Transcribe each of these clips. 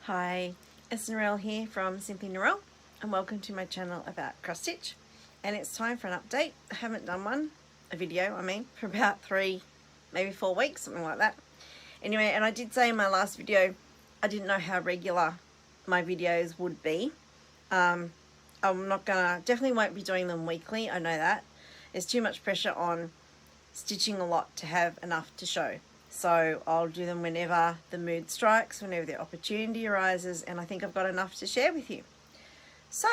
Hi, it's Narelle here from Simply Narelle, and welcome to my channel about cross stitch. And it's time for an update. I haven't done a video for about 3, maybe 4 weeks, something like that. Anyway, and I did say in my last video, I didn't know how regular my videos would be. I'm not gonna, definitely won't be doing them weekly, I know that. There's too much pressure on stitching a lot to have enough to show. So I'll do them whenever the mood strikes, whenever the opportunity arises, and I think I've got enough to share with you. So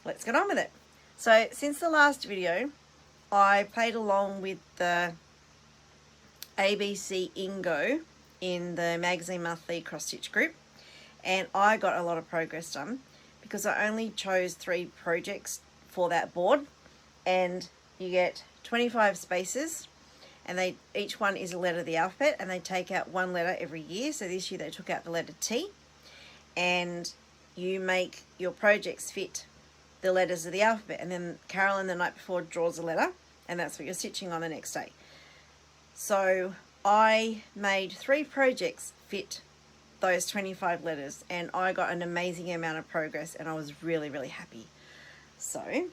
let's get on with it. So since the last video, I played along with the ABC Ingo in the Magazine Monthly cross stitch group, and I got a lot of progress done because I only chose 3 projects for that board, and you get 25 spaces, and each one is a letter of the alphabet, and they take out 1 letter every year. So this year they took out the letter T, and you make your projects fit the letters of the alphabet, and then Carolyn the night before draws a letter, and that's what you're stitching on the next day. So I made 3 projects fit those 25 letters, and I got an amazing amount of progress, and I was really happy. So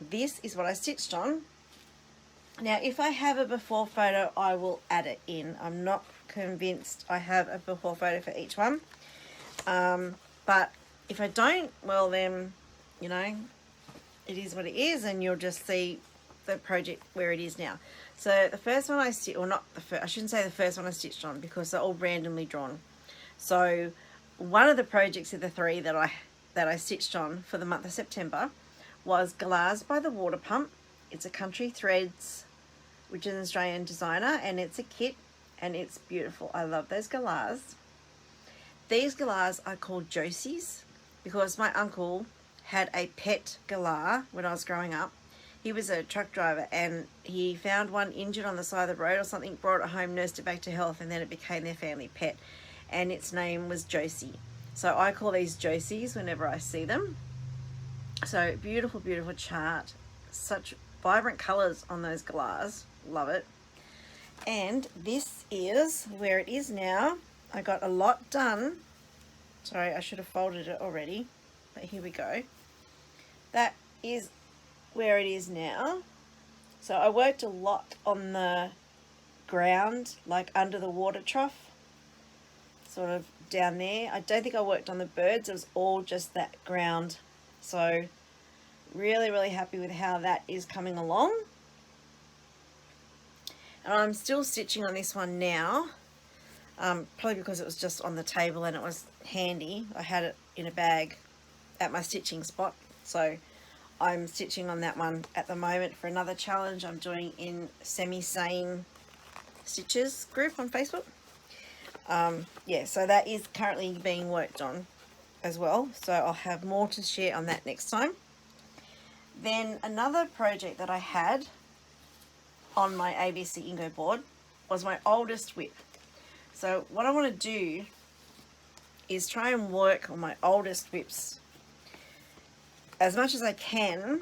this is what I stitched on. Now, if I have a before photo, I will add it in. I'm not convinced I have a before photo for each one. But if I don't, well then, you know, it is what it is, and you'll just see the project where it is now. So the first one I stitched, or not the first, I shouldn't say the first one I stitched on because they're all randomly drawn. So one of the projects of the 3 that I stitched on for the month of September was Galahs by the Water Pump. It's a Country Threads, which is an Australian designer, and it's a kit, and it's beautiful. I love those galahs. These galahs are called Josies because my uncle had a pet galah when I was growing up. He was a truck driver, and he found one injured on the side of the road or something, brought it home, nursed it back to health, and then it became their family pet, and its name was Josie. So I call these Josies whenever I see them. So beautiful chart, such vibrant colors on those galahs, love it. And this is where it is now. I got a lot done. Sorry, I should have folded it already, but here we go. That is where it is now. So I worked a lot on the ground, like under the water trough, sort of down there. I don't think I worked on the birds, it was all just that ground. So really happy with how that is coming along. And I'm still stitching on this one now, probably because it was just on the table and it was handy. I had it in a bag at my stitching spot, so I'm stitching on that one at the moment for another challenge I'm doing in Semi-Sane Stitches group on Facebook. Yeah, so that is currently being worked on as well, so I'll have more to share on that next time. Then another project that I had on my ABC Ingo board was my oldest whip. So what I want to do is try and work on my oldest whips as much as I can,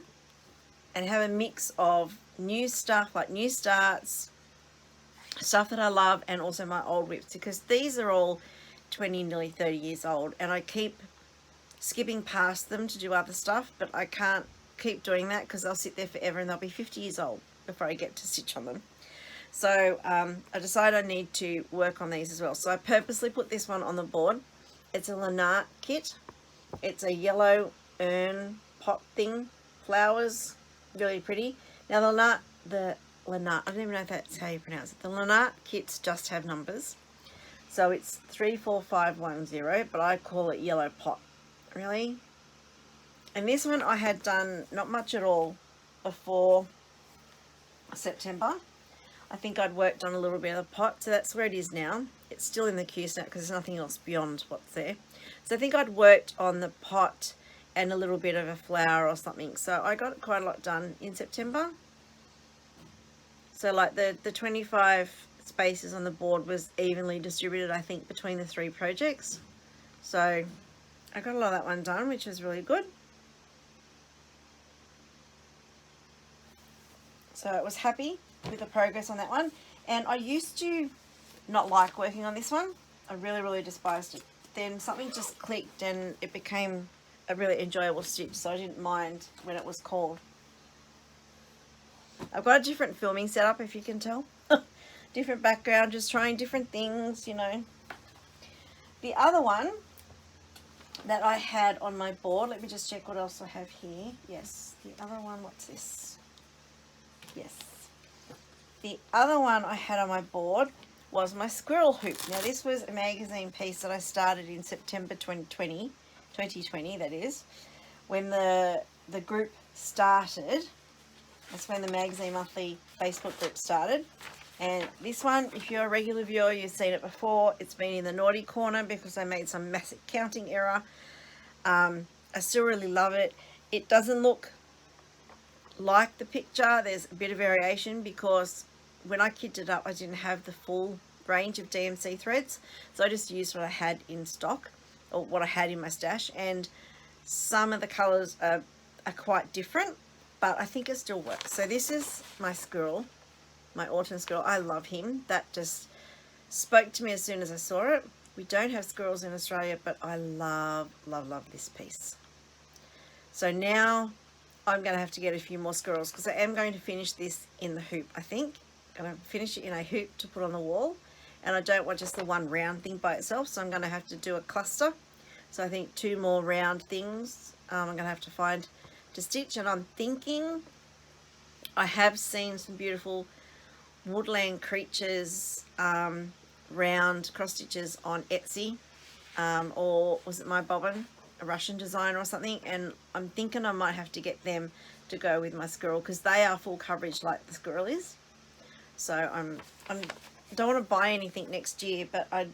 and have a mix of new stuff, like new starts, stuff that I love, and also my old whips, because these are all 20, nearly 30 years old, and I keep skipping past them to do other stuff, but I can't keep doing that because they'll sit there forever and they'll be 50 years old before I get to stitch on them. So I decided I need to work on these as well. So I purposely put this one on the board. It's a Lanart kit. It's a yellow urn pot thing, flowers, really pretty. Now the Lanart, I don't even know if that's how you pronounce it. The Lanart kits just have numbers. So it's 34510, but I call it yellow pot. Really? And this one I had done not much at all before September. I think I'd worked on a little bit of the pot, so that's where it is now. It's still in the queue snap because there's nothing else beyond what's there. So I think I'd worked on the pot and a little bit of a flower or something. So I got quite a lot done in September. So like the 25 spaces on the board was evenly distributed, I think, between the 3 projects. So I got a lot of that one done, which was really good. So I was happy with the progress on that one. And I used to not like working on this one. I really despised it. then something just clicked and it became a really enjoyable stitch, so I didn't mind when it was called. I've got a different filming setup, if you can tell. Different background, just trying different things, you know. The other one that I had on my board, let me just check what else I have here. Yes, the other one, what's this? Yes. The other one I had on my board was my squirrel hoop. Now this was a magazine piece that I started in September 2020 that is, when the group started. That's when the Magazine Monthly Facebook group started. And this one, if you're a regular viewer, you've seen it before. It's been in the naughty corner because I made some massive counting error. I still really love it. It doesn't look like the picture. There's a bit of variation because when I kitted it up, I didn't have the full range of DMC threads. So I just used what I had in stock, or what I had in my stash. And some of the colours are quite different, but I think it still works. So this is my squirrel, my autumn squirrel. I love him. That just spoke to me as soon as I saw it. We don't have squirrels in Australia, but I love, love, love this piece. So now I'm going to have to get a few more squirrels because I am going to finish this in the hoop, I think. I'm going to finish it in a hoop to put on the wall. And I don't want just the one round thing by itself, so I'm going to have to do a cluster. So I think 2 more round things I'm going to have to find to stitch. And I'm thinking, I have seen some beautiful woodland creatures round cross stitches on Etsy, or was it My Bobbin, a Russian designer or something, and I'm thinking I might have to get them to go with my squirrel because they are full coverage like the squirrel is. So I'm don't want to buy anything next year, but I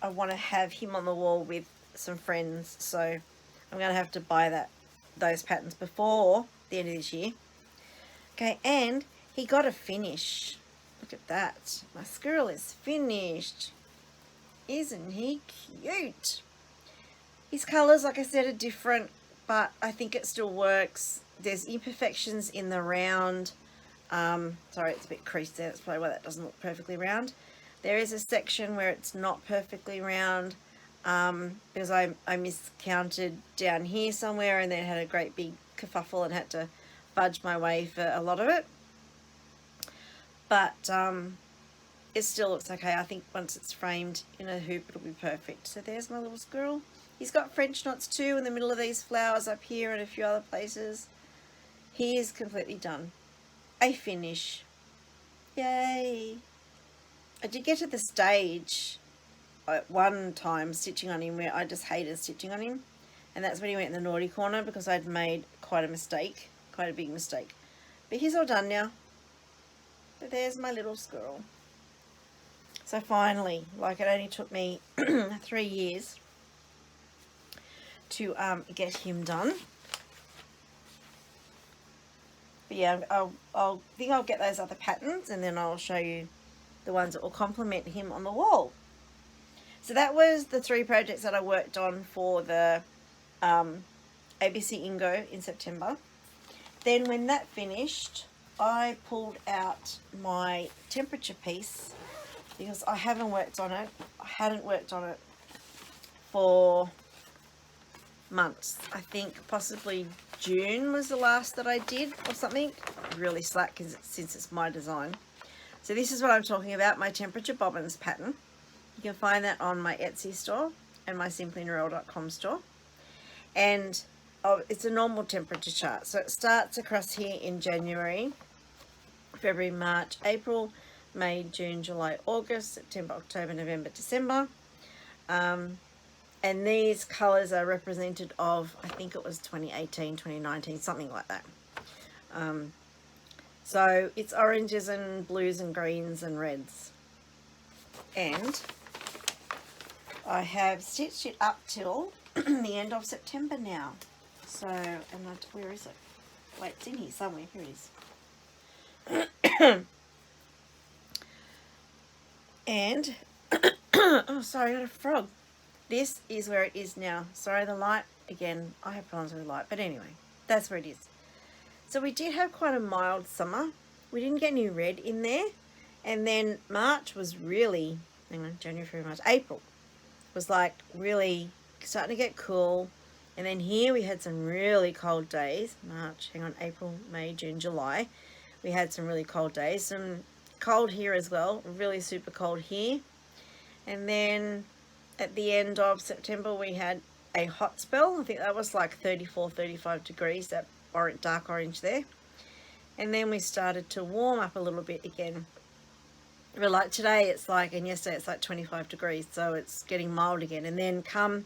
want to have him on the wall with some friends, so I'm going to have to buy those patterns before the end of this year. Okay, and he got a finish. Look at that. My squirrel is finished. Isn't he cute? His colours, like I said, are different, but I think it still works. There's imperfections in the round. Sorry, it's a bit creased there. That's probably why that doesn't look perfectly round. There is a section where it's not perfectly round because I miscounted down here somewhere and then had a great big kerfuffle and had to fudge my way for a lot of it. But it still looks okay. I think once it's framed in a hoop, it'll be perfect. So there's my little squirrel. He's got French knots too in the middle of these flowers up here and a few other places. He is completely done. A finish. Yay. I did get to the stage at one time stitching on him where I just hated stitching on him. And that's when he went in the naughty corner because I'd made quite a mistake. Quite a big mistake. But he's all done now. But there's my little squirrel. So finally, like it only took me 3 years to get him done. But yeah, I'll think I'll get those other patterns and then I'll show you the ones that will complement him on the wall. So that was the 3 projects that I worked on for the ABC Ingo in September. Then when that finished, I pulled out my temperature piece because I hadn't worked on it for months. I think possibly June was the last that I did or something. Really slack since it's my design. So this is what I'm talking about, my temperature bobbins pattern. You can find that on my Etsy store and my simplynarelle.com store. And it's a normal temperature chart. So it starts across here in January, February, March, April, May, June, July, August, September, October, November, December. And these colours are represented of, I think it was 2018, 2019, something like that. So it's oranges and blues and greens and reds. And I have stitched it up till the end of September now. So, where is it? Wait, it's in here somewhere. Here it is. And, oh, sorry, I got a frog. This is where it is now. Sorry, the light, again, I have problems with the light. But anyway, that's where it is. So we did have quite a mild summer. We didn't get any red in there. And then March was really, hang on, January, February, March, April was like really starting to get cool. And then here we had some really cold days. March, hang on, April, May, June, July. We had some really cold days. Some cold here as well. Really super cold here. And then at the end of September we had a hot spell. I think that was like 34, 35 degrees, that dark orange there. And then we started to warm up a little bit again. But like today it's like, and yesterday it's like 25 degrees, so it's getting mild again. And then come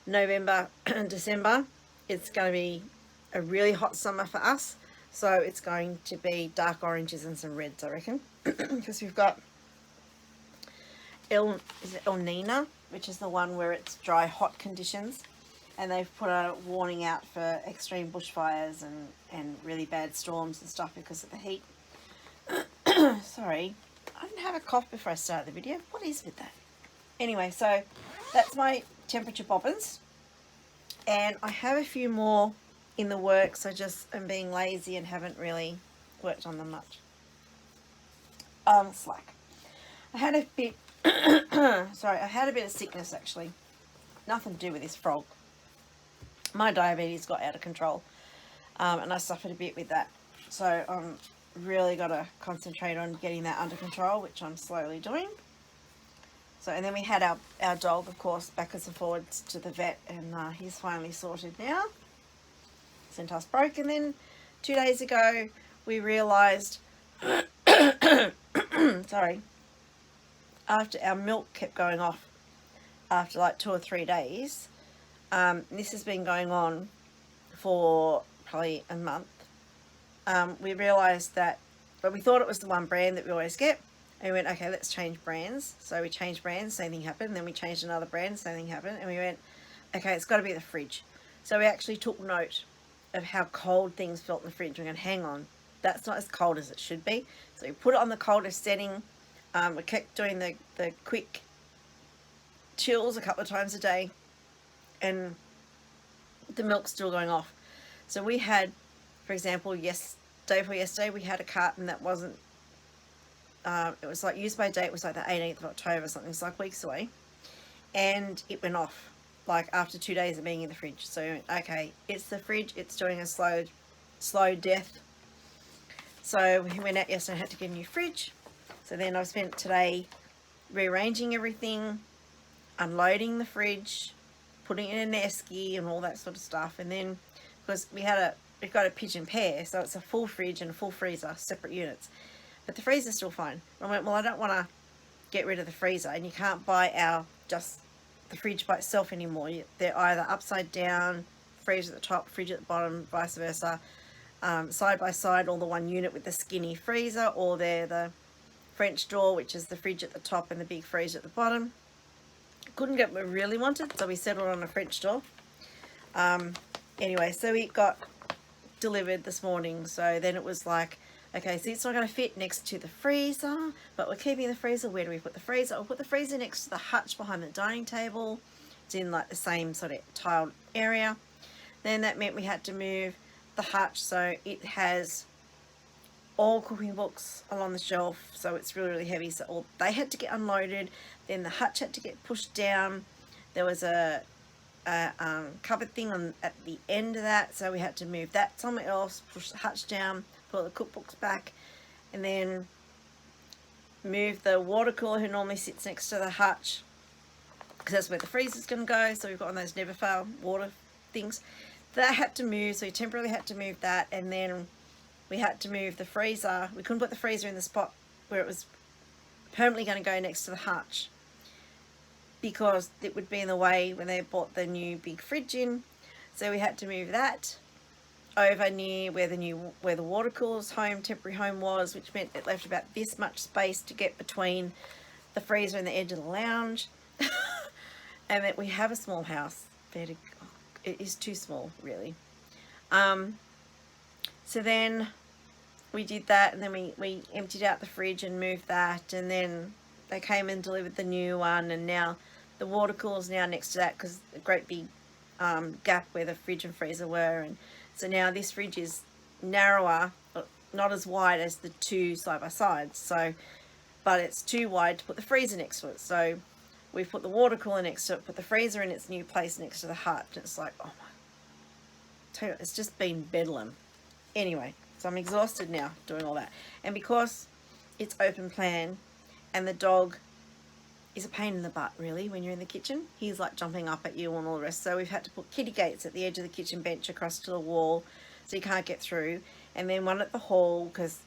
November and December, it's going to be a really hot summer for us. So it's going to be dark oranges and some reds, I reckon. Because we've got El Nino, which is the one where it's dry, hot conditions. And they've put a warning out for extreme bushfires and really bad storms and stuff because of the heat. Sorry, I didn't have a cough before I started the video. What is with that? Anyway, so that's my temperature bobbins. And I have a few more in the works. I just am being lazy and haven't really worked on them much. Slack. I had a bit, sorry, I had a bit of sickness actually. Nothing to do with this frog. My diabetes got out of control, and I suffered a bit with that. So I'm really got to concentrate on getting that under control, which I'm slowly doing. So, and then we had our dog, of course, backwards and forwards to the vet, and he's finally sorted now. Sent us broke, and then 2 days ago we realised, sorry, after our milk kept going off after like 2 or 3 days. This has been going on for probably a month. We realised that, but we thought it was the one brand that we always get. And we went, okay, let's change brands. So we changed brands, same thing happened. Then we changed another brand, same thing happened. And we went, okay, it's got to be the fridge. So we actually took note of how cold things felt in the fridge. We're going, hang on, that's not as cold as it should be. So we put it on the coldest setting. We kept doing the quick chills a couple of times a day. And the milk's still going off. So we had, for example, day before yesterday, we had a carton that wasn't, it was like used by date, was like the 18th of October, something. It's like weeks away. And it went off, like after 2 days of being in the fridge. So, okay, it's the fridge, it's doing a slow death. So we went out yesterday and had to get a new fridge. So then I've spent today rearranging everything, unloading the fridge, putting it in an esky and all that sort of stuff. And then, because we've got a pigeon pair, so it's a full fridge and a full freezer, separate units. But the freezer's still fine. I went, well, I don't want to get rid of the freezer, and you can't buy just the fridge by itself anymore. They're either upside down, freezer at the top, fridge at the bottom, vice versa, side by side, all the one unit with the skinny freezer, or they're the French door, which is the fridge at the top and the big freezer at the bottom. Couldn't get what we really wanted, so we settled on a French door. Anyway, so it got delivered this morning. So then it was like, okay, so it's not going to fit next to the freezer, but we're keeping the freezer. Where do we put the freezer? I'll put the freezer next to the hutch behind the dining table. It's in like the same sort of tiled area. Then that meant we had to move the hutch, so it has all cooking books along the shelf, so it's really, really heavy. So they had to get unloaded. Then the hutch had to get pushed down. There was a cupboard thing at the end of that, so we had to move that somewhere else, push the hutch down, put the cookbooks back, and then move the water cooler who normally sits next to the hutch, because that's where the freezer's going to go. So we've got one of those never fail water things that had to move, so we temporarily had to move that. And then we had to move the freezer. We couldn't put the freezer in the spot where it was permanently going to go next to the hutch, because it would be in the way when they bought the new big fridge in. So we had to move that over near where the water cooler's temporary home was, which meant it left about this much space to get between the freezer and the edge of the lounge. And that we have a small house. It is too small, really. So then we did that, and then we emptied out the fridge and moved that, and then they came and delivered the new one, and now the water cooler's now next to that, because a great big gap where the fridge and freezer were. And so now this fridge is narrower, not as wide as the two side by sides, so, but it's too wide to put the freezer next to it. So We put the water cooler next to it, put the freezer in its new place next to the hut. And it's like, oh my, tell you what, it's just been bedlam. Anyway, so I'm exhausted now doing all that. And because it's open plan and the dog is a pain in the butt really when you're in the kitchen, he's like jumping up at you and all the rest. So we've had to put kitty gates at the edge of the kitchen bench across to the wall so you can't get through. And then one at the hall because,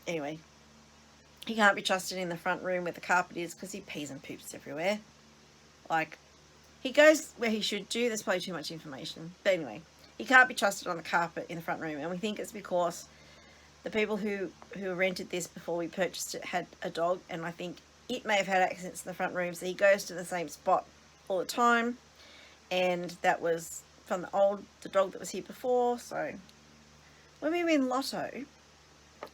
anyway, he can't be trusted in the front room where the carpet is because he pees and poops everywhere. Like, he goes where he should do. There's probably too much information. But anyway, he can't be trusted on the carpet in the front room. And we think it's because the people who rented this before we purchased it had a dog. And I think it may have had accidents in the front room. So he goes to the same spot all the time. And that was from the dog that was here before. So when we win Lotto,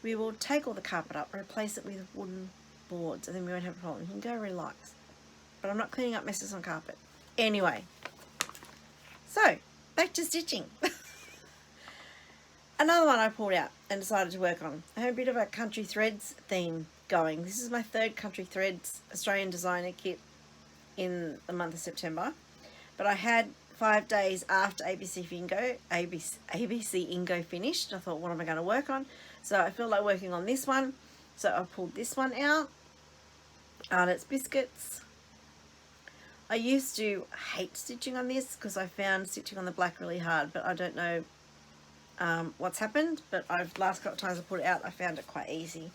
we will take all the carpet up, replace it with wooden boards, and then we won't have a problem. He can go relax. But I'm not cleaning up messes on carpet. Anyway, so back to stitching. Another one I pulled out and decided to work on. I have a bit of a Country Threads theme going. This is my third Country Threads Australian designer kit in the month of September. But I had 5 days after ABC Ingo finished. I thought, what am I going to work on? So I feel like working on this one. So I pulled this one out. And it's biscuits. I used to hate stitching on this because I found stitching on the black really hard, but I don't know what's happened. But last couple of times I put it out, I found it quite easy.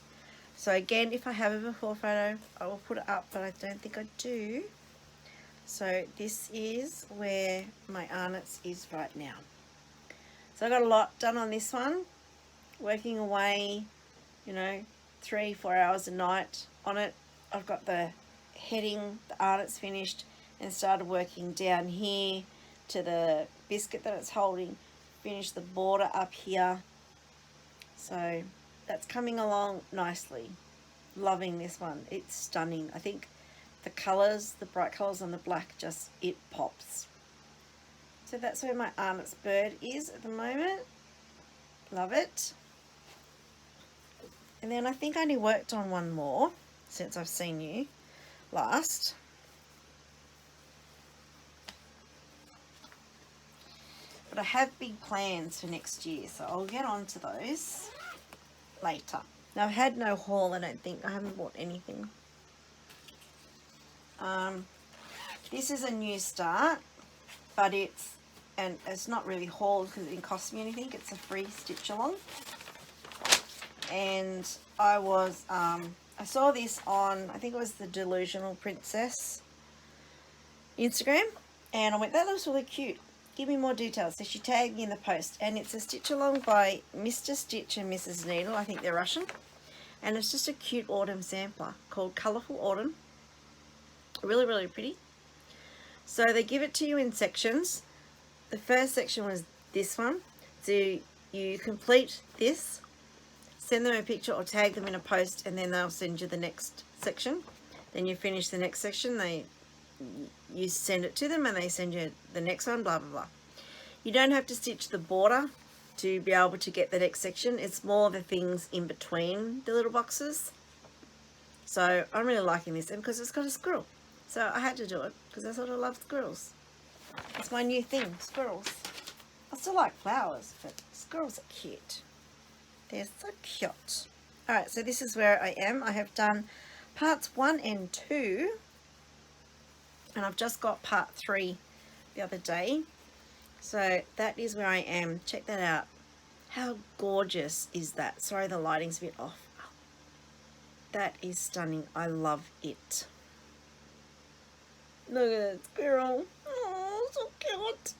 So again, if I have a before photo, I will put it up, but I don't think I do. So this is where my Arnott's is right now. So I got a lot done on this one, working away, 3-4 hours a night on it. I've got the heading, the Arnott's finished, and started working down here to the biscuit that it's holding, finished the border up here. So that's coming along nicely. Loving this one. It's stunning. I think the colours, the bright colours on the black, it pops. So that's where my Arnott's bird is at the moment. Love it. And then I think I only worked on one more since I've seen you last. But I have big plans for next year, so I'll get on to those later. Now I've had no haul, I don't think. I haven't bought anything. This is a new start, but it's not really hauled because it didn't cost me anything. It's a free stitch along. And I saw this on, I think it was the Delusional Princess Instagram, and I went, that looks really cute. Give me more details. So she tagged me in the post, and it's a stitch along by Mr. Stitch and Mrs. Needle. I think they're Russian. And it's just a cute autumn sampler called Colourful Autumn. Really, really pretty. So they give it to you in sections. The first section was this one. So you complete this, send them a picture or tag them in a post, and then they'll send you the next section. Then you finish the next section, you send it to them and they send you the next one, blah blah blah. You don't have to stitch the border to be able to get the next section. It's more the things in between the little boxes. So I'm really liking this, and because it's got a squirrel, so I had to do it because I sort of love squirrels. It's my new thing, squirrels. I still like flowers, but squirrels are cute. They're so cute. Alright, so this is where I am. I have done parts 1 and 2. And I've just got part 3 the other day. So that is where I am. Check that out. How gorgeous is that? Sorry, the lighting's a bit off. That is stunning. I love it. Look at that squirrel. Oh, so cute.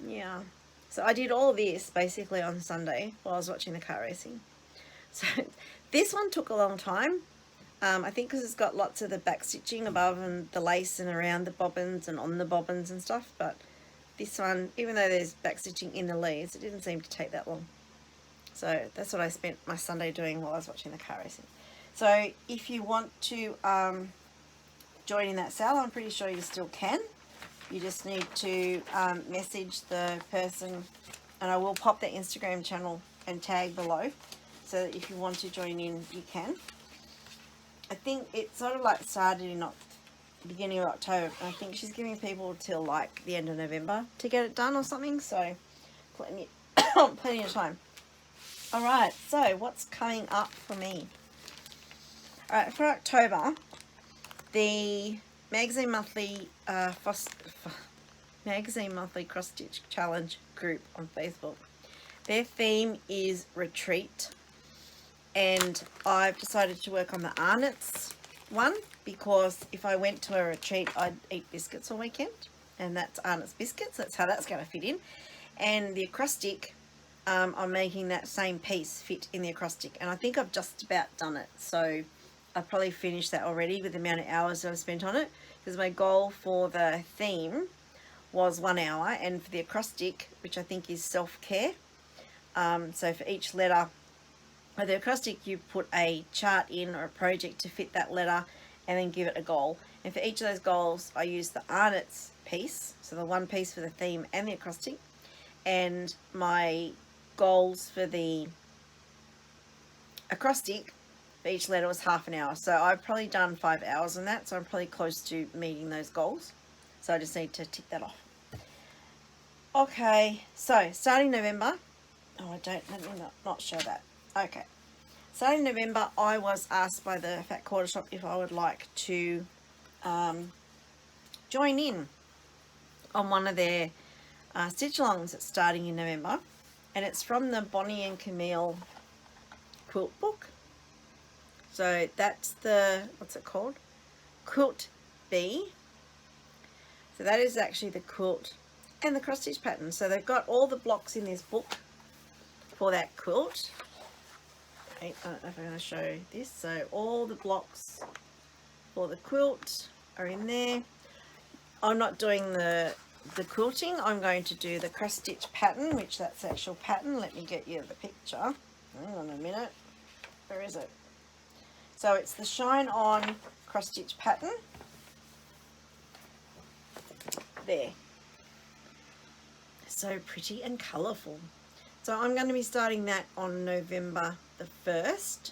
Yeah. So I did all this basically on Sunday while I was watching the car racing. So this one took a long time. I think because it's got lots of the back stitching above and the lace and around the bobbins and on the bobbins and stuff. But this one, even though there's back stitching in the leaves, it didn't seem to take that long. So that's what I spent my Sunday doing while I was watching the car racing. So if you want to join in that sale, I'm pretty sure you still can. You just need to message the person, and I will pop their Instagram channel and tag below, so that if you want to join in, you can. I think it sort of like started in beginning of October. I think she's giving people till like the end of November to get it done or something. So plenty, plenty of time. All right. So what's coming up for me? All right, for October, the Magazine Monthly Magazine Monthly Cross Stitch Challenge group on Facebook. Their theme is retreat, and I've decided to work on the Arnott's one because if I went to a retreat, I'd eat biscuits all weekend, and that's Arnott's biscuits. That's how that's going to fit in. And the acrostic, I'm making that same piece fit in the acrostic, and I think I've just about done it. So I've probably finished that already with the amount of hours that I've spent on it, because my goal for the theme was 1 hour, and for the acrostic, which I think is self-care, so for each letter of the acrostic you put a chart in or a project to fit that letter and then give it a goal. And for each of those goals I use the Arnott's piece, so the one piece for the theme and the acrostic, and my goals for the acrostic for each letter was half an hour. So I've probably done 5 hours on that, so I'm probably close to meeting those goals. So I just need to tick that off. Okay, so starting November, let me not show that. Okay, starting November, I was asked by the Fat Quarter Shop if I would like to join in on one of their stitch-alongs that's starting in November, and it's from the Bonnie and Camille quilt book. So that's the, what's it called? Quilt B. So that is actually the quilt and the cross stitch pattern. So they've got all the blocks in this book for that quilt. I don't know if I'm going to show this. So all the blocks for the quilt are in there. I'm not doing the quilting. I'm going to do the cross stitch pattern, which that's the actual pattern. Let me get you the picture. Hang on a minute. Where is it? So it's the Shine On cross stitch pattern. There. So pretty and colourful. So I'm going to be starting that on November the 1st.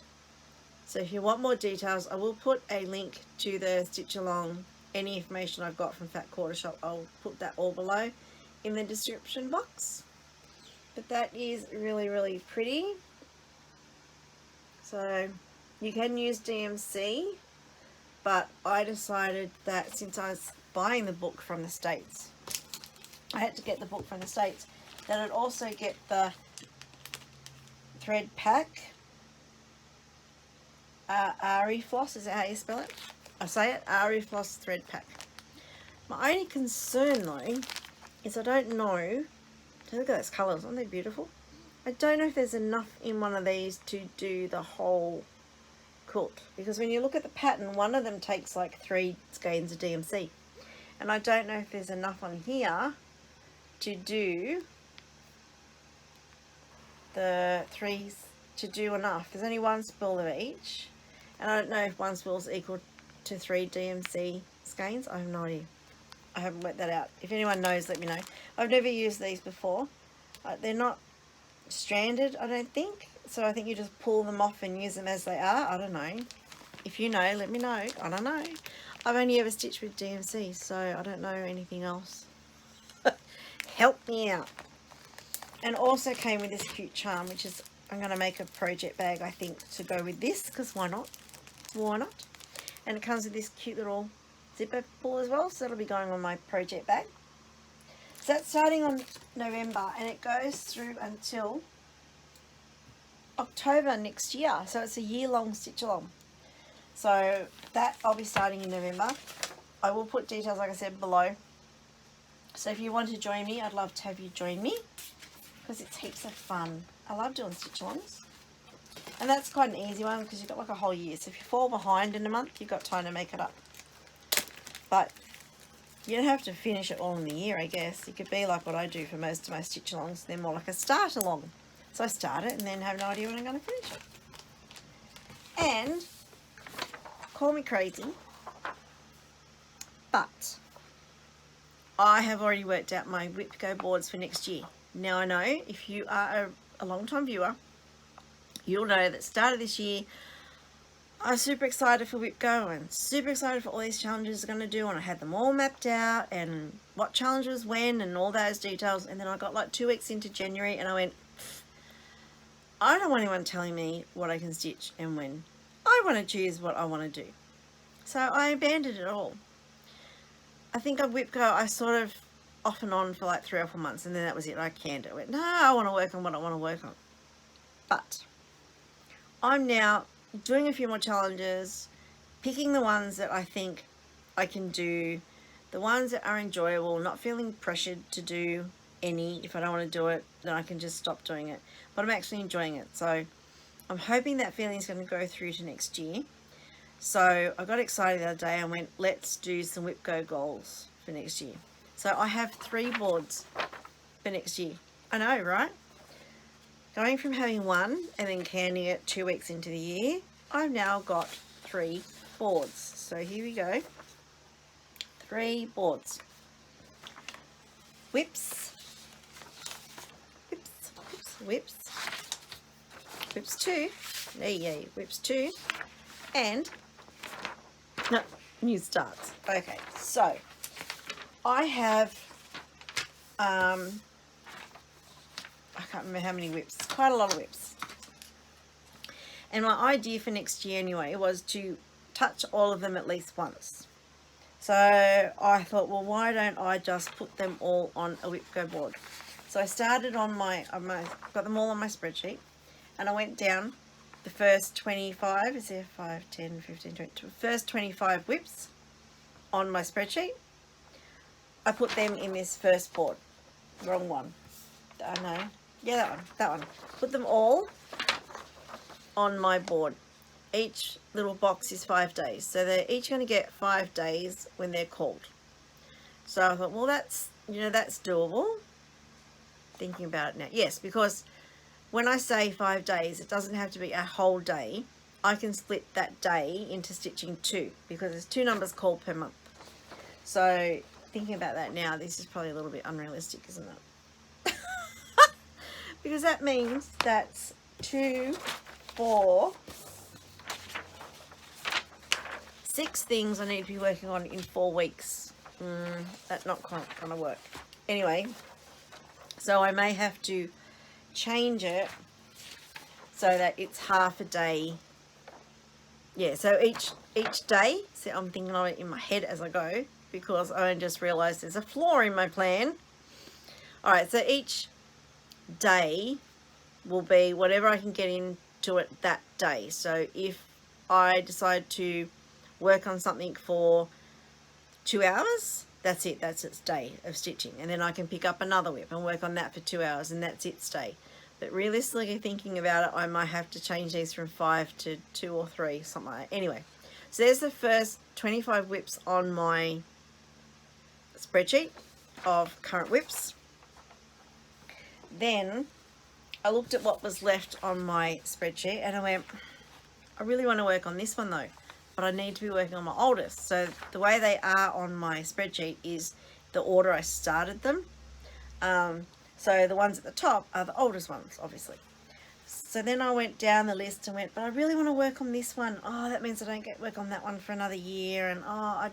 So if you want more details, I will put a link to the stitch along, any information I've got from Fat Quarter Shop. I'll put that all below in the description box. But that is really, really pretty. So you can use DMC, but I decided that since I was buying the book from the States, I had to get the book from the States, that I'd also get the thread pack. Ari Floss, is that how you spell it? I say it, Ari Floss thread pack. My only concern though is I don't know, look at those colours, aren't they beautiful? I don't know if there's enough in one of these to do the whole quilt, because when you look at the pattern, one of them takes like 3 skeins of DMC, and I don't know if there's enough on here to do the 3 to do enough. There's only 1 spool of each, and I don't know if 1 spool is equal to 3 DMC skeins. I have no idea. I haven't worked that out. If anyone knows, let me know. I've never used these before. They're not stranded, I don't think, so I think you just pull them off and use them as they are. I don't know. If you know, let me know. I don't know. I've only ever stitched with DMC, so I don't know anything else. Help me out. And also came with this cute charm, which is, I'm going to make a project bag, I think, to go with this, because why not? Why not? And it comes with this cute little zipper pull as well, so that'll be going on my project bag. So that's starting on November, and it goes through until October next year. So it's a year-long stitch-along. So that I'll be starting in November. I will put details, like I said, below. So if you want to join me, I'd love to have you join me, because it's heaps of fun. I love doing stitch-alongs. And that's quite an easy one, because you've got like a whole year. So if you fall behind in a month, you've got time to make it up. But you don't have to finish it all in the year, I guess. You could be like what I do for most of my stitch-alongs. They're more like a start-along. So I start it and then have no idea when I'm going to finish it. And, call me crazy, but I have already worked out my Whip Go boards for next year. Now I know, if you are a long-time viewer, you'll know that start of this year, I was super excited for Whip Go and super excited for all these challenges I'm going to do, and I had them all mapped out and what challenges when and all those details. And then I got like 2 weeks into January and I went, I don't want anyone telling me what I can stitch and when. I want to choose what I want to do. So I abandoned it all. I think on Whip Go I sort of off and on for like 3 or 4 months, and then that was it. I canned it. I went, no, I want to work on what I want to work on. But I'm now doing a few more challenges, picking the ones that I think I can do, the ones that are enjoyable, not feeling pressured to do any. If I don't want to do it, then I can just stop doing it. But I'm actually enjoying it. So I'm hoping that feeling is going to go through to next year. So I got excited the other day and went, let's do some Whip Go goals for next year. So I have 3 boards for next year. I know, right? Going from having 1 and then canning it 2 weeks into the year, I've now got 3 boards. So here we go. 3 boards. Whips. Whips. Whips. Whips. Whips 2. There you go. Whips 2. And no, new starts. Okay, so I have I can't remember how many whips. Quite a lot of whips. And my idea for next year anyway was to touch all of them at least once. So I thought, well, why don't I just put them all on a Whip Go board? So I started on got them all on my spreadsheet, and I went down the first 25, is there 5, 10, 15, 20, first 25 whips on my spreadsheet. I put them in this first board. Wrong one. I know. Yeah, that one. Put them all on my board. Each little box is 5 days. So they're each going to get 5 days when they're called. So I thought, well, that's doable. Thinking about it now. Yes, because when I say 5 days, it doesn't have to be a whole day. I can split that day into stitching 2 because there's 2 numbers called per month. So thinking about that now, this is probably a little bit unrealistic, isn't it? Because that means that's 2, 4, 6 things I need to be working on in 4 weeks. That's not quite going to work. Anyway, so I may have to change it so that it's half a day. Yeah, so each day, so I'm thinking of it in my head as I go, because I just realized there's a flaw in my plan. Alright, so each day will be whatever I can get into it that day. So if I decide to work on something for 2 hours, that's it, that's its day of stitching, and then I can pick up another whip and work on that for 2 hours, and that's its day. But realistically thinking about it, I might have to change these from 5 to 2 or 3, something like that. Anyway, so there's the first 25 whips on my spreadsheet of current whips. Then I looked at what was left on my spreadsheet and I went, I really want to work on this one though, but I need to be working on my oldest. So the way they are on my spreadsheet is the order I started them. So the ones at the top are the oldest ones, obviously. So then I went down the list and went, but I really want to work on this one. Oh, that means I don't get work on that one for another year. And oh,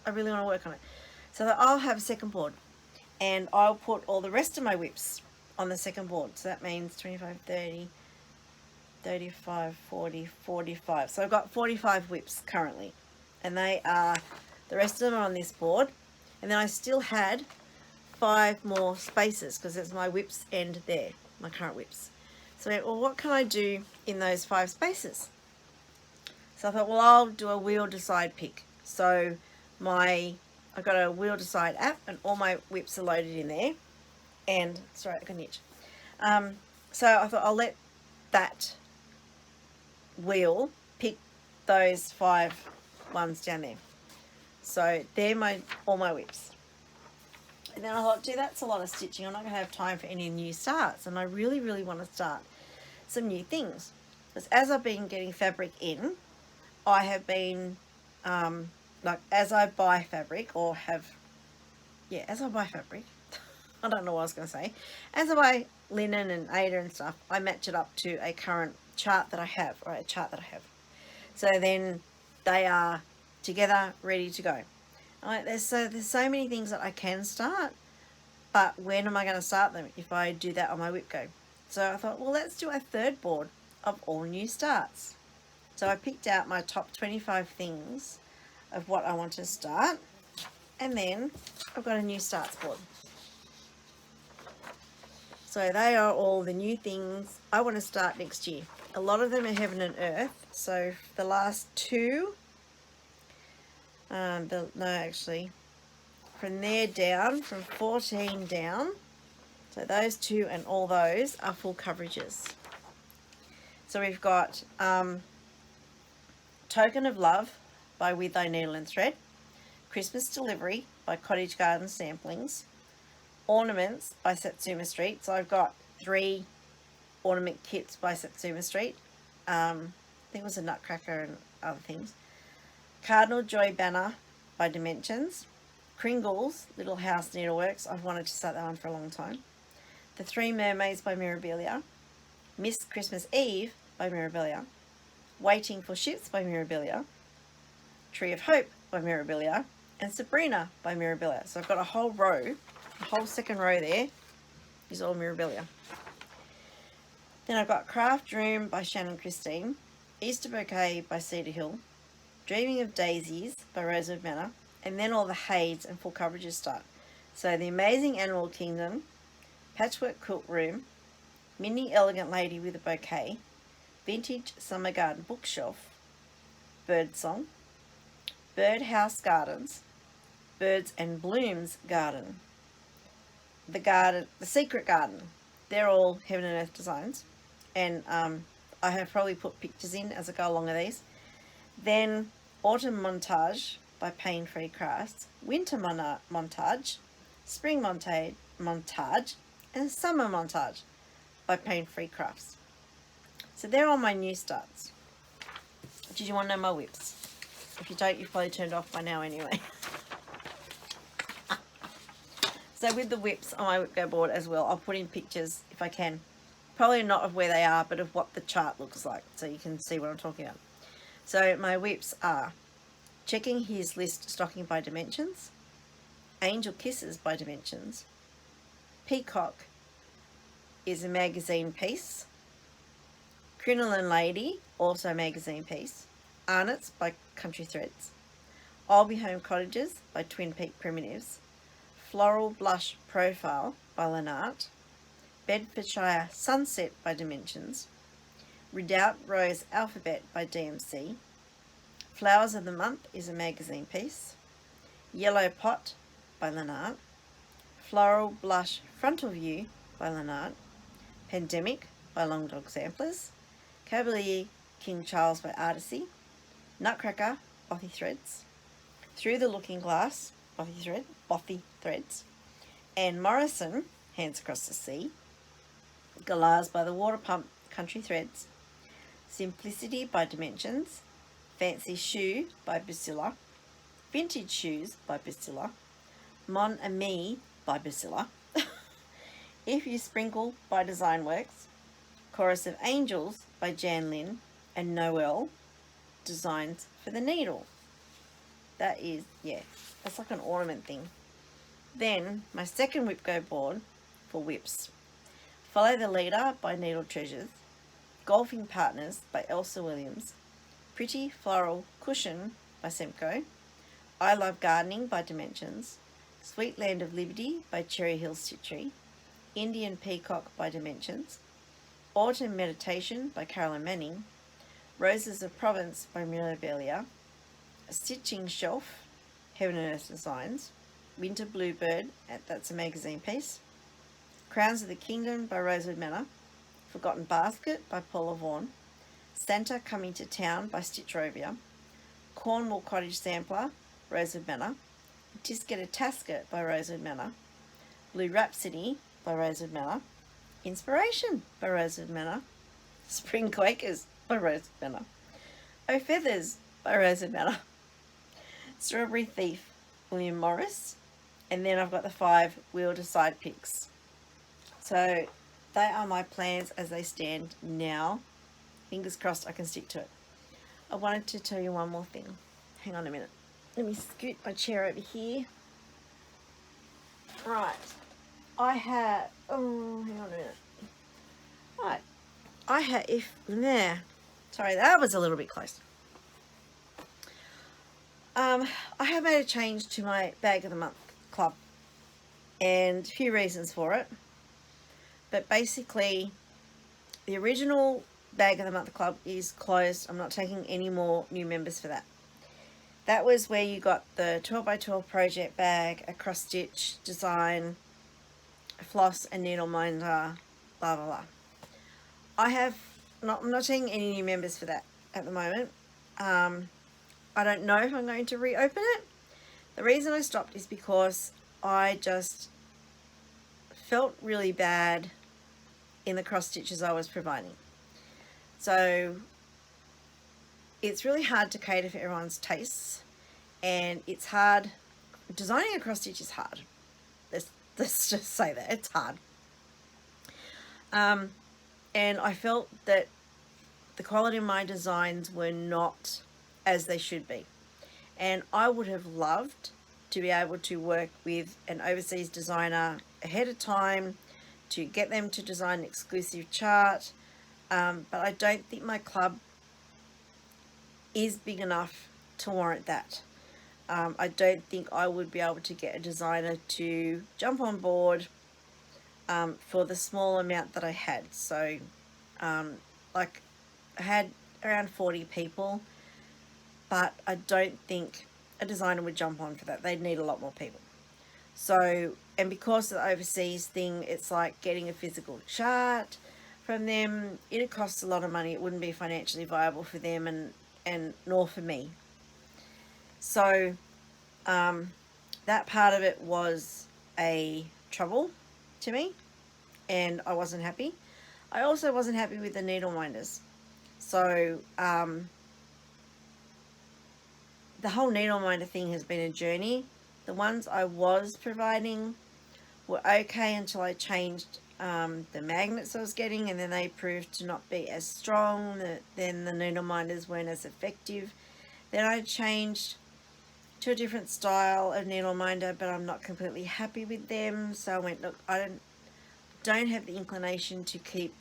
I really want to work on it. So that I'll have a second board. And I'll put all the rest of my whips on the second board. So that means 25, 30, 35, 40, 45. So I've got 45 whips currently. And they are, the rest of them are on this board. And then I still had 5 more spaces because there's my whips end there, my current whips. So I went, well, what can I do in those 5 spaces? So I thought, well, I'll do a wheel decide pick. So I've got a wheel decide app and all my whips are loaded in there. And sorry, I got an itch. So I thought I'll let that wheel pick those 5 ones down there. So they're all my whips. And then I thought, gee, that's a lot of stitching. I'm not going to have time for any new starts. And I really, really want to start some new things. Because as I've been getting fabric in, I have been, as I buy fabric as I buy fabric, I don't know what I was going to say. As I buy linen and Aida and stuff, I match it up to a current chart that I have, or a chart that I have. So then they are together, ready to go. There's so many things that I can start, but when am I going to start them if I do that on my whip go? So I thought, well, let's do a third board of all new starts. So I picked out my top 25 things of what I want to start, and then I've got a new starts board. So they are all the new things I want to start next year. A lot of them are heaven and earth. So the last two, from there down, from 14 down, so those two and all those are full coverages. So we've got Token of Love by With Thy Needle and Thread, Christmas Delivery by Cottage Garden Samplings, Ornaments by Satsuma Street. So I've got 3 ornament kits by Satsuma Street. I think it was a nutcracker and other things. Cardinal Joy Banner by Dimensions, Kringle's Little House Needleworks. I've wanted to start that one for a long time. The 3 Mermaids by Mirabilia, Miss Christmas Eve by Mirabilia, Waiting for Ships by Mirabilia, Tree of Hope by Mirabilia, and Sabrina by Mirabilia. So I've got a whole row, a whole second row there is all Mirabilia. Then I've got Craft Room by Shannon Christine, Easter Bouquet by Cedar Hill, Dreaming of Daisies by Rosewood Manor, and then all the Hades and full coverages start. So The Amazing Animal Kingdom, Patchwork Quilt Room, Mini Elegant Lady with a Bouquet, Vintage Summer Garden Bookshelf, Birdsong, Birdhouse Gardens, Birds and Blooms Garden, The Secret Garden. They're all heaven and earth designs, and I have probably put pictures in as I go along with these. Then Autumn Montage by Pain Free Crafts, Winter Montage, Spring Montage, and Summer Montage by Pain Free Crafts. So they're all my new starts. Did you want to know my whips? If you don't, you've probably turned off by now anyway. So with the whips on my whip go board as well, I'll put in pictures if I can. Probably not of where they are, but of what the chart looks like, so you can see what I'm talking about. So my whips are Checking His List Stocking by Dimensions, Angel Kisses by Dimensions, Peacock is a magazine piece, Crinoline Lady, also a magazine piece, Arnott's by Country Threads, I'll Be Home Cottages by Twin Peak Primitives, Floral Blush Profile by Lynart, Bedfordshire Sunset by Dimensions, Redoubt Rose Alphabet by DMC, Flowers of the Month is a magazine piece, Yellow Pot by Lynart, Floral Blush Frontal View by Lynart, Pandemic by Long Dog Samplers, Cavalier King Charles by Artisy, Nutcracker, Bothy Threads, Through the Looking Glass, Bothy Threads, and Morrison, Hands Across the Sea, Galahs by the Water Pump, Country Threads, Simplicity by Dimensions, Fancy Shoe by Bacilla, Vintage Shoes by Bacilla, Mon Ami by Bacilla, If You Sprinkle by Designworks, Chorus of Angels by Jan Lynn, and Noel Designs for the Needle. That is, yeah, that's like an ornament thing. Then my second whip go board for whips. Follow the Leader by Needle Treasures, Golfing Partners by Elsa Williams, Pretty Floral Cushion by Semco, I Love Gardening by Dimensions, Sweet Land of Liberty by Cherry Hill Stitchery, Indian Peacock by Dimensions, Autumn Meditation by Carolyn Manning, Roses of Provence by Mirabilia, A Stitching Shelf, Heaven and Earth Designs, Winter Bluebird, that's a magazine piece, Crowns of the Kingdom by Rosewood Manor, Forgotten Basket by Paula Vaughan, Santa Coming to Town by Stitchrovia, Cornwall Cottage Sampler, Rosewood Manor, Tisket Tasket by Rosewood Manor, Blue Rhapsody by Rosewood Manor, Inspiration by Rosewood Manor, Spring Quakers by Rosewood Manor, Oh Feathers by Rosewood Manor, Strawberry Thief, William Morris, and then I've got the 5 Wheel to Side picks. So they are my plans as they stand now. Fingers crossed I can stick to it. I wanted to tell you one more thing. Hang on a minute. Let me scoot my chair over here. Right. I had, oh, hang on a minute. Right. I had, there. Sorry, that was a little bit close. I have made a change to my Bag of the Month club, and a few reasons for it. But basically, the original Bag of the Month club is closed. I'm not taking any more new members for that. That was where you got the 12x12 project bag, a cross stitch design, a floss, a needle minder, blah blah blah. I'm not taking any new members for that at the moment. I don't know if I'm going to reopen it. The reason I stopped is because I just felt really bad in the cross stitches I was providing. So it's really hard to cater for everyone's tastes, and it's hard. Designing a cross stitch is hard. Let's just say that it's hard. And I felt that the quality of my designs were not as they should be. And I would have loved to be able to work with an overseas designer ahead of time to get them to design an exclusive chart. But I don't think my club is big enough to warrant that. I don't think I would be able to get a designer to jump on board for the small amount that I had. So like I had around 40 people, but I don't think a designer would jump on for that. They'd need a lot more people. So, and because of the overseas thing, it's like getting a physical chart from them. It costs a lot of money. It wouldn't be financially viable for them and nor for me. So that part of it was a trouble to me, and I wasn't happy. I also wasn't happy with the needle minders. So the whole needle minder thing has been a journey. The ones I was providing were okay until I changed the magnets I was getting, and then they proved to not be as strong. Then the needle minders weren't as effective. Then I changed to a different style of needle minder, but I'm not completely happy with them. So I went, look, I don't have the inclination to keep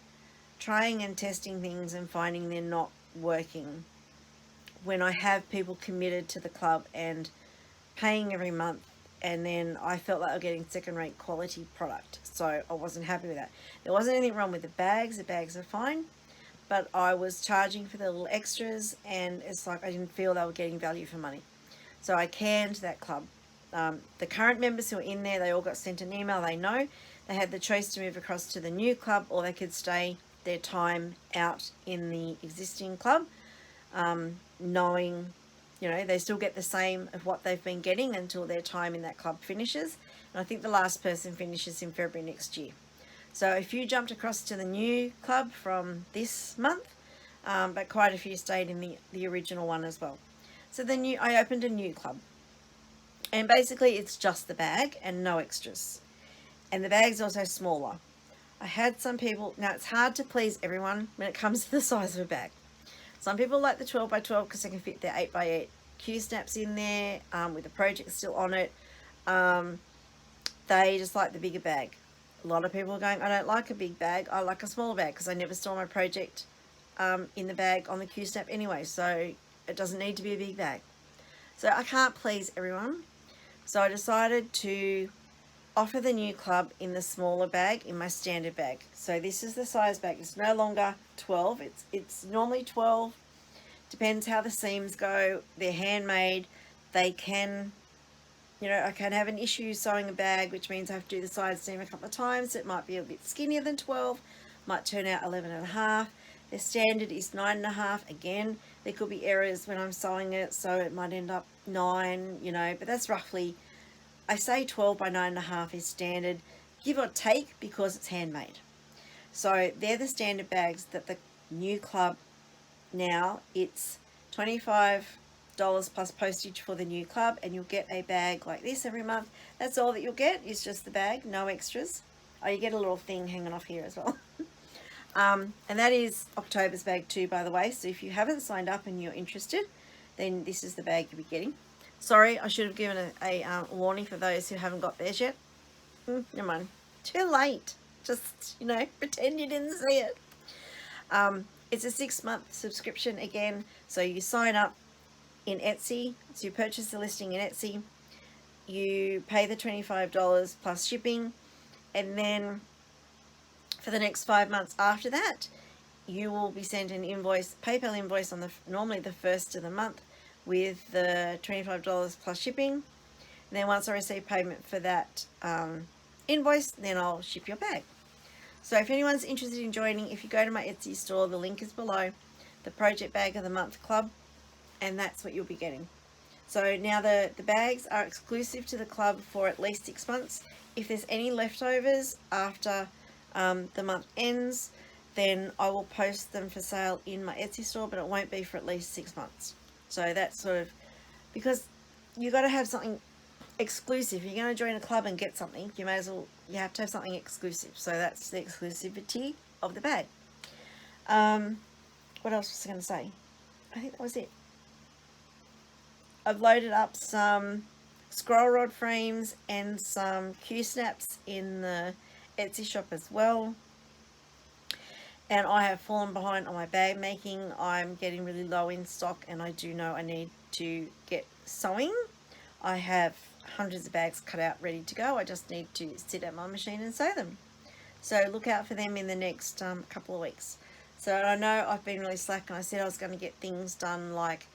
trying and testing things and finding they're not working when I have people committed to the club and paying every month, and then I felt like I was getting second-rate quality product. So I wasn't happy with that. There wasn't anything wrong with the bags. The bags are fine, but I was charging for the little extras, and it's like I didn't feel they were getting value for money. So I canned that club. The current members who are in there, they all got sent an email. They know they had the choice to move across to the new club, or they could stay their time out in the existing club, knowing, you know, they still get the same of what they've been getting until their time in that club finishes. And I think the last person finishes in February next year. So if you jumped across to the new club from this month, but quite a few stayed in the original one as well. So I opened a new club, and basically it's just the bag and no extras. And the bag's also smaller. I had some people, now it's hard to please everyone when it comes to the size of a bag. Some people like the 12x12 because they can fit their 8x8 Q snaps in there with the project still on it. They just like the bigger bag. A lot of people are going, I don't like a big bag, I like a smaller bag, because I never store my project in the bag on the Q snap anyway, so it doesn't need to be a big bag. So I can't please everyone. So I decided to offer the new club in the smaller bag, in my standard bag. So this is the size bag. It's no longer 12. It's normally 12. Depends how the seams go. They're handmade. They can, you know, I can have an issue sewing a bag, which means I have to do the side seam a couple of times. It might be a bit skinnier than 12. Might turn out 11.5. The standard is 9.5. Again, there could be errors when I'm sewing it, so it might end up 9, you know, but that's roughly, I say 12 by 9.5 is standard, give or take, because it's handmade. So they're the standard bags that the new club, now it's $25 plus postage for the new club, and you'll get a bag like this every month. That's all that you'll get, is just the bag, no extras. Oh, you get a little thing hanging off here as well. And that is October's bag too, by the way. So if you haven't signed up and you're interested, then this is the bag you'll be getting. Sorry, I should have given a warning for those who haven't got theirs yet. Never mind. Too late. Just, you know, pretend you didn't see it. It's a 6-month subscription again. So you sign up in Etsy. So you purchase the listing in Etsy. You pay the $25 plus shipping. And then for the next 5 months after that, you will be sent an invoice, PayPal invoice on normally the first of the month with the $25 plus shipping. And then once I receive payment for that invoice, then I'll ship your bag. So if anyone's interested in joining, if you go to my Etsy store, the link is below, the Project Bag of the Month Club, and that's what you'll be getting. So now the bags are exclusive to the club for at least 6 months. If there's any leftovers after the month ends, then I will post them for sale in my Etsy store, but it won't be for at least 6 months. So that's sort of, because you got to have something exclusive. If you're going to join a club and get something, you have to have something exclusive. So that's the exclusivity of the bag. What else was I going to say? I think that was it. I've loaded up some scroll rod frames and some Q-snaps in the Etsy shop as well. And I have fallen behind on my bag making. I'm getting really low in stock, and I do know I need to get sewing. I have hundreds of bags cut out ready to go. I just need to sit at my machine and sew them. So look out for them in the next couple of weeks. So I know I've been really slack, and I said I was going to get things done like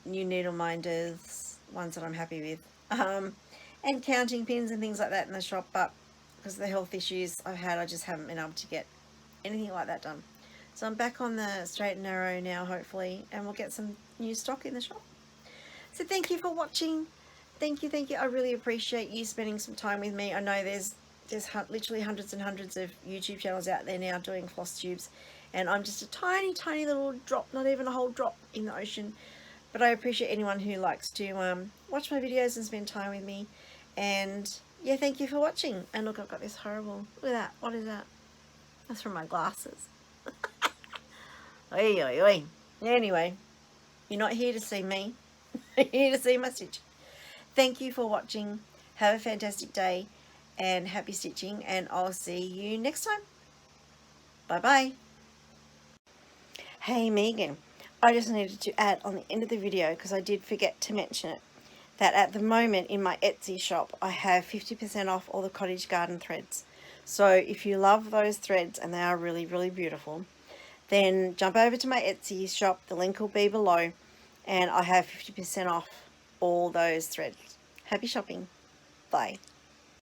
new needle minders, ones that I'm happy with, and counting pins and things like that in the shop, but because of the health issues I've had, I just haven't been able to get anything like that done. So I'm back on the straight and narrow now, hopefully, and we'll get some new stock in the shop. So thank you for watching. Thank you. I really appreciate you spending some time with me. I know there's literally hundreds and hundreds of YouTube channels out there now doing floss tubes, and I'm just a tiny little drop, not even a whole drop in the ocean. But I appreciate anyone who likes to watch my videos and spend time with me. And yeah, thank you for watching. And look, I've got this horrible, look at that, what is that? That's from my glasses. Oi, oi, oi. Anyway, you're not here to see me. You're here to see my stitch. Thank you for watching. Have a fantastic day and happy stitching, and I'll see you next time. Bye-bye. Hey, Megan. I just needed to add on the end of the video, because I did forget to mention it, that at the moment in my Etsy shop I have 50% off all the cottage garden threads. So if you love those threads, and they are really beautiful, then jump over to my Etsy shop, the link will be below, and I have 50% off all those threads. Happy shopping. Bye.